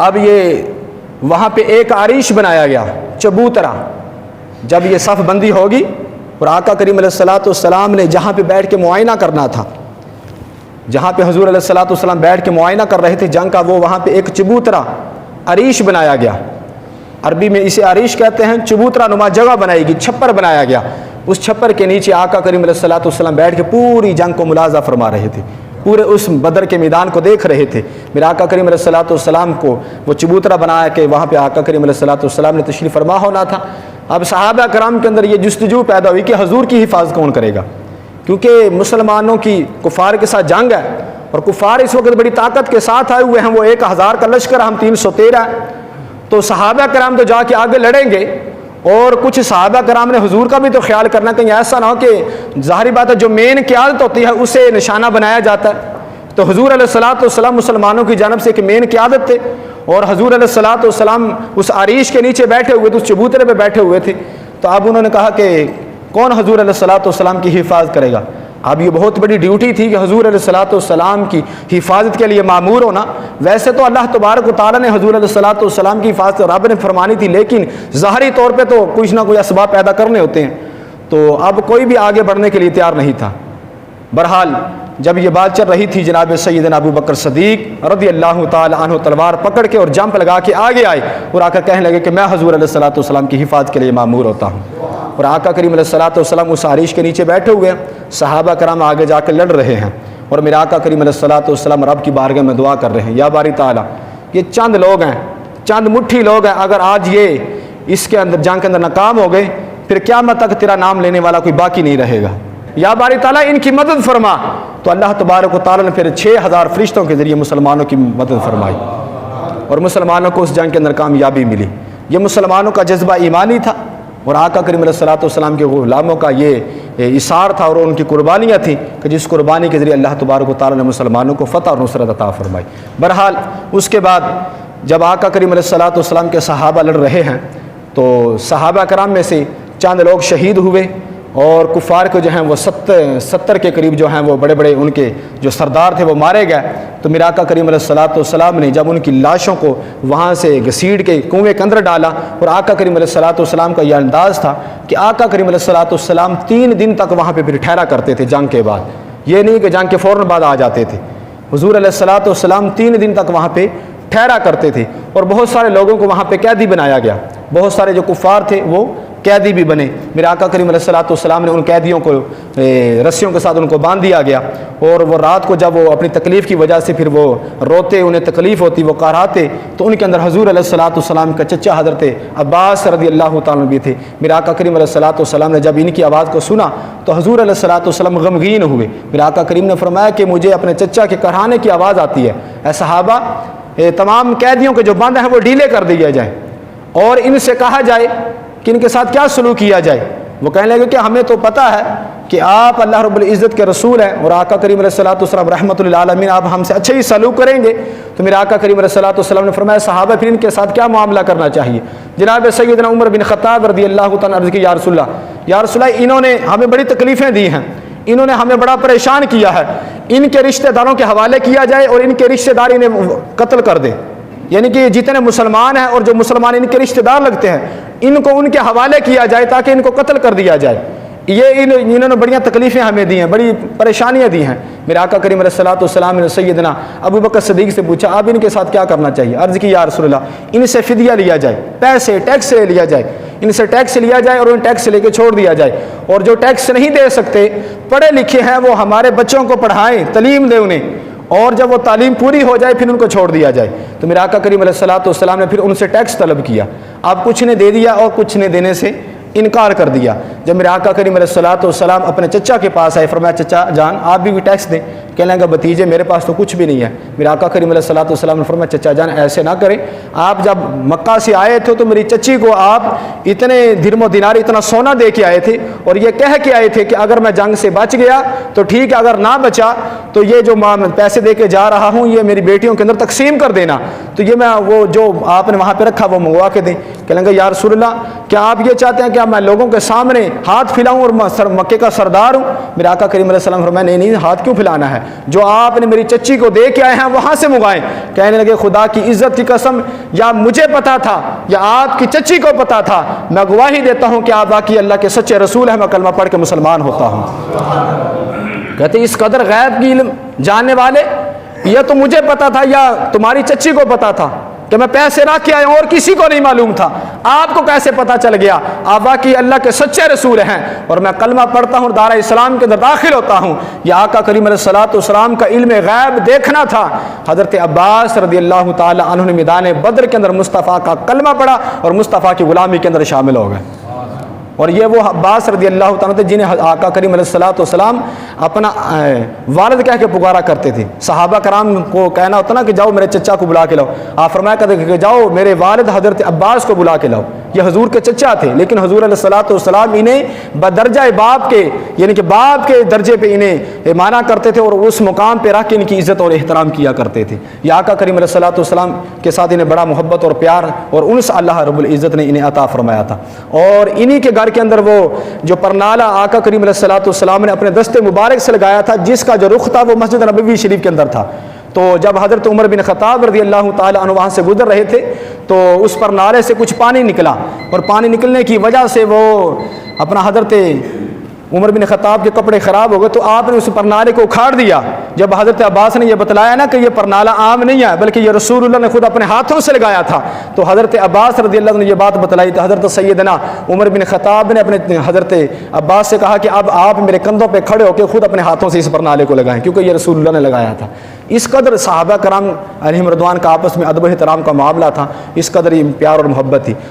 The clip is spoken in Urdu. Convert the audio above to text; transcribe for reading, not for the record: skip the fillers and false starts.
اب یہ وہاں پہ ایک عریش بنایا گیا چبوترا. جب یہ صف بندی ہوگی اور آقا کریم علیہ الصلوۃ والسلام نے جہاں پہ بیٹھ کے معائنہ کرنا تھا، جہاں پہ حضور علیہ الصلوۃ والسلام بیٹھ کے معائنہ کر رہے تھے جنگ کا، وہ وہاں پہ ایک چبوترا عریش بنایا گیا. عربی میں اسے عریش کہتے ہیں. چبوترا نما جگہ بنائی گئی، چھپر بنایا گیا. اس چھپر کے نیچے آقا کریم علیہ الصلوۃ والسلام بیٹھ کے پوری جنگ کو ملاحظہ فرما رہے تھے، پورے اس بدر کے میدان کو دیکھ رہے تھے. میرا آقا کریم علیہ الصلوۃ والسلام کو وہ چبوترا بنایا کہ وہاں پہ آقا کریم علیہ الصلوۃ والسلام نے تشریف فرما ہونا تھا. اب صحابہ کرام کے اندر یہ جستجو پیدا ہوئی کہ حضور کی حفاظت کون کرے گا، کیونکہ مسلمانوں کی کفار کے ساتھ جنگ ہے اور کفار اس وقت بڑی طاقت کے ساتھ آئے ہوئے ہیں. وہ 1000 کا لشکر، ہم 313 ہیں. تو صحابہ کرام تو جا کے آگے لڑیں گے، اور کچھ صحابہ کرام نے حضور کا بھی تو خیال کرنا، کہیں ایسا نہ ہو کہ ظاہری بات ہے جو مین قیادت ہوتی ہے اسے نشانہ بنایا جاتا ہے. تو حضور علیہ الصلوۃ والسلام مسلمانوں کی جانب سے ایک مین قیادت تھے، اور حضور علیہ الصلوۃ والسلام اس عریش کے نیچے بیٹھے ہوئے تھے، اس چبوترے پہ بیٹھے ہوئے تھے. تو اب انہوں نے کہا کہ کون حضور علیہ الصلوۃ والسلام کی حفاظت کرے گا. اب یہ بہت بڑی ڈیوٹی تھی کہ حضور علیہ الصلوۃ والسلام کی حفاظت کے لیے مامور ہونا. ویسے تو اللہ تبارک و تعالیٰ نے حضور علیہ الصلوۃ والسلام کی حفاظت رب نے فرمانی تھی، لیکن ظاہری طور پہ تو کچھ نہ کوئی اسباب پیدا کرنے ہوتے ہیں. تو اب کوئی بھی آگے بڑھنے کے لیے تیار نہیں تھا. بہرحال جب یہ بات چل رہی تھی، جناب سیدنا ابو بکر صدیق رضی اللہ تعالی عنہ تلوار پکڑ کے اور جمپ لگا کے آگے آئے اور آ کر کہنے لگے کہ میں حضور علیہ الصلوۃ والسلام کی حفاظت کے لیے مامور ہوتا ہوں. اور آقا کریم علیہ الصلوۃ والسلام اس عریش کے نیچے بیٹھے ہوئے ہیں، صحابہ کرام آگے جا کے لڑ رہے ہیں، اور میرے آقا کریم علیہ الصلوۃ والسلام رب کی بارگاہ میں دعا کر رہے ہیں، یا باری تعالیٰ یہ چند لوگ ہیں، چند مٹھی لوگ ہیں، اگر آج یہ اس کے اندر جنگ کے اندر ناکام ہو گئے پھر قیامت تک تیرا نام لینے والا کوئی باقی نہیں رہے گا. یا باری تعالیٰ ان کی مدد فرما. تو اللہ تبارک و تعالیٰ نے پھر 6000 فرشتوں کے ذریعے مسلمانوں کی مدد فرمائی اور مسلمانوں کو اس جنگ کے اندر کامیابی ملی. یہ مسلمانوں کا جذبہ ایمانی تھا، اور آقا کریم علیہ الصلوۃ والسلام کے غلاموں کا یہ اثار تھا اور ان کی قربانیاں تھیں کہ جس قربانی کے ذریعے اللہ تبارک و تعالیٰ نے مسلمانوں کو فتح اور نصرت عطا فرمائی. بہرحال اس کے بعد جب آقا کریم علیہ الصلوۃ والسلام کے صحابہ لڑ رہے ہیں تو صحابہ کرام میں سے چند لوگ شہید ہوئے، اور کفار کو جو ہیں وہ 70 کے قریب جو ہیں وہ بڑے بڑے ان کے جو سردار تھے وہ مارے گئے. تو میرا آقا کریم علیہ الصلوۃ والسلام نے جب ان کی لاشوں کو وہاں سے گھسیٹ کے کنویں کے اندر ڈالا، اور آقا کریم علیہ الصلوۃ والسلام کا یہ انداز تھا کہ آقا کریم علیہ الصلوۃ والسلام 3 دن تک وہاں پہ پھر ٹھہرا کرتے تھے جنگ کے بعد. یہ نہیں کہ جنگ کے فوراً بعد آ جاتے تھے. حضور علیہ الصلوۃ والسلام 3 دن تک وہاں پہ ٹھہرا کرتے تھے، اور بہت سارے لوگوں کو وہاں پہ قیدی بنایا گیا. بہت سارے جو کفار تھے وہ قیدی بھی بنے. میرے آقا کریم علیہ الصلوۃ والسلام نے ان قیدیوں کو رسیوں کے ساتھ ان کو باندھ دیا گیا، اور وہ رات کو جب وہ اپنی تکلیف کی وجہ سے پھر وہ روتے، انہیں تکلیف ہوتی، وہ قہراتے، تو ان کے اندر حضور علیہ الصلوۃ والسلام کا چچا حضرت عباس رضی اللہ تعالیٰ بھی تھے. میرے آقا کریم علیہ الصلوۃ والسلام نے جب ان کی آواز کو سنا تو حضور علیہ الصلوۃ والسلام غمگین ہوئے. میرے آقا کریم نے فرمایا کہ مجھے اپنے چچا کے قہرانے کی آواز آتی ہے. اے صحابہ، تمام قیدیوں کے جو بند ہیں وہ ڈھیلے کر دیے جائیں اور ان سے کہا جائے کہ ان کے ساتھ کیا سلوک کیا جائے. وہ کہنے لگے کہ ہمیں تو پتہ ہے کہ آپ اللہ رب العزت کے رسول ہیں اور آقا کریم علیہ الصلوۃ والسلام رحمۃ للعالمین، آپ ہم سے اچھے ہی سلوک کریں گے. تو میرے آقا کریم علیہ الصلوۃ والسلام نے فرمایا صحابہ پھر ان کے ساتھ کیا معاملہ کرنا چاہیے. جناب سیدنا عمر بن خطاب رضی اللہ تعالیٰ عرض کی یا رسول اللہ انہوں نے ہمیں بڑی تکلیفیں دی ہیں، انہوں نے ہمیں بڑا پریشان کیا ہے، ان کے رشتہ داروں کے حوالے کیا جائے اور ان کے رشتہ دار انہیں قتل کر دے. یعنی کہ جتنے مسلمان ہیں اور جو مسلمان ان کے رشتہ دار لگتے ہیں ان کو ان کے حوالے کیا جائے تاکہ ان کو قتل کر دیا جائے. یہ انہوں نے بڑیاں تکلیفیں ہمیں دی ہیں، بڑی پریشانیاں دی ہیں. میرے آقا کریم علیہ الصلوۃ والسلام نے سیدنا ابو بکر صدیق سے پوچھا آپ ان کے ساتھ کیا کرنا چاہیے. عرض کی یا رسول اللہ ان سے فدیہ لیا جائے، پیسے ٹیکس لے لیا جائے، ان سے ٹیکس لیا جائے اور ان ٹیکس لے کے چھوڑ دیا جائے. اور جو ٹیکس نہیں دے سکتے، پڑھے لکھے ہیں، وہ ہمارے بچوں کو پڑھائیں، تعلیم دیں انہیں، اور جب وہ تعلیم پوری ہو جائے پھر ان کو چھوڑ دیا جائے. تو میرے آقا کریم علیہ الصلوۃ والسلام نے پھر ان سے ٹیکس طلب کیا. اب کچھ نے دے دیا اور کچھ نے دینے سے انکار کر دیا. جب میرے آقا کریم علیہ الصلوۃ والسلام اپنے چچا کے پاس آئے، فرمایا چچا جان آپ بھی ٹیکس دیں. کہنے لگا بھتیجے میرے پاس تو کچھ بھی نہیں ہے. میرے آقا کریم علیہ الصلوۃ والسلام نے فرمایا چچا جان ایسے نہ کریں، آپ جب مکہ سے آئے تھے تو میری چچی کو آپ اتنے درم و دینار اتنا سونا دے کے آئے تھے اور یہ کہہ کے آئے تھے کہ اگر میں جنگ سے بچ گیا تو ٹھیک ہے، اگر نہ بچا تو یہ جو پیسے دے کے جا رہا ہوں یہ میری بیٹیوں کے اندر تقسیم کر دینا. تو یہ میں وہ جو آپ نے وہاں پہ رکھا وہ منگوا کے دیں. کہنے لگا یا رسول اللہ کیا آپ یہ چاہتے ہیں کہ کیا میں لوگوں کے سامنے ہاتھ پھیلاؤں اور مکے کا سردار ہوں؟ میرے آقا کریم علیہ السلام فرمایا نہیں ہاتھ کیوں پھیلانا ہے، جو آپ نے میری چچی کو دے کے آئے ہیں وہاں سے منگائیں۔ کہنے لگے خدا کی عزت کی قسم، یا مجھے پتا تھا یا آپ کی چچی کو پتا تھا، میں گواہی دیتا ہوں کہ آپ واقعی اللہ کے سچے رسول ہیں، میں کلمہ پڑھ کے مسلمان ہوتا ہوں۔ کہتے اس قدر غیب کی علم جاننے والے، یہ تو مجھے پتا تھا یا تمہاری چچی کو پتا تھا کہ میں پیسے رکھ کے آیا ہوں اور کسی کو نہیں معلوم تھا، آپ کو کیسے پتا چل گیا؟ آپ واقعی اللہ کے سچے رسول ہیں اور میں کلمہ پڑھتا ہوں، دار اسلام کے اندر داخل ہوتا ہوں۔ یہ آقا کریم علیہ الصلوۃ والسلام کا علم غیب دیکھنا تھا۔ حضرت عباس رضی اللہ تعالی عنہ نے میدان بدر کے اندر مصطفیٰ کا کلمہ پڑھا اور مصطفیٰ کی غلامی کے اندر شامل ہو گئے۔ اور یہ وہ عباس رضی اللہ تعالیٰ جنہیں آقا کریم علیہ الصلوۃ والسلام اپنا والد کہہ کے پکارا کرتے تھے۔ صحابہ کرام کو کہنا ہوتا نا کہ جاؤ میرے چچا کو بلا کے لاؤ، آپ فرمایا کرتے کہ جاؤ میرے والد حضرت عباس کو بلا کے لاؤ۔ یہ حضور کے چچا تھے، لیکن حضور علیہ الصلوۃ والسلام انہیں بدرجہ باپ کے، یعنی کہ باپ کے درجے پہ انہیں مانا کرتے تھے اور اس مقام پہ رکھ کے ان کی عزت اور احترام کیا کرتے تھے۔ یہ آقا کریم علیہ الصلوۃ والسلام کے ساتھ انہیں بڑا محبت اور پیار اور انس اللہ رب العزت نے انہیں عطا فرمایا تھا۔ اور انہی کے گھر کے اندر وہ جو پرنالہ آقا کریم علیہ الصلوۃ والسلام نے اپنے دست مبارک سے لگایا تھا، جس کا جو رخ تھا وہ مسجد نبوی شریف کے اندر تھا۔ تو جب حضرت عمر بن خطاب رضی اللہ تعالی عنہ وہاں سے گزر رہے تھے تو اس پر نالے سے کچھ پانی نکلا، اور پانی نکلنے کی وجہ سے وہ اپنا حضرت عمر بن خطاب کے کپڑے خراب ہو گئے تو آپ نے اس پرنالے کو اکھاڑ دیا۔ جب حضرت عباس نے یہ بتلایا نا کہ یہ پرنالہ عام نہیں ہے بلکہ یہ رسول اللہ نے خود اپنے ہاتھوں سے لگایا تھا، تو حضرت عباس رضی اللہ عنہ نے یہ بات بتلائی تو حضرت سیدنا عمر بن خطاب نے اپنے حضرت عباس سے کہا کہ اب آپ میرے کندھوں پہ کھڑے ہو کے خود اپنے ہاتھوں سے اس پرنالے کو لگائیں، کیونکہ یہ رسول اللہ نے لگایا تھا۔ اس قدر صحابہ کرام علیہم رضوان کا آپس میں ادب و احترام کا معاملہ تھا، اس قدر پیار اور محبت تھی۔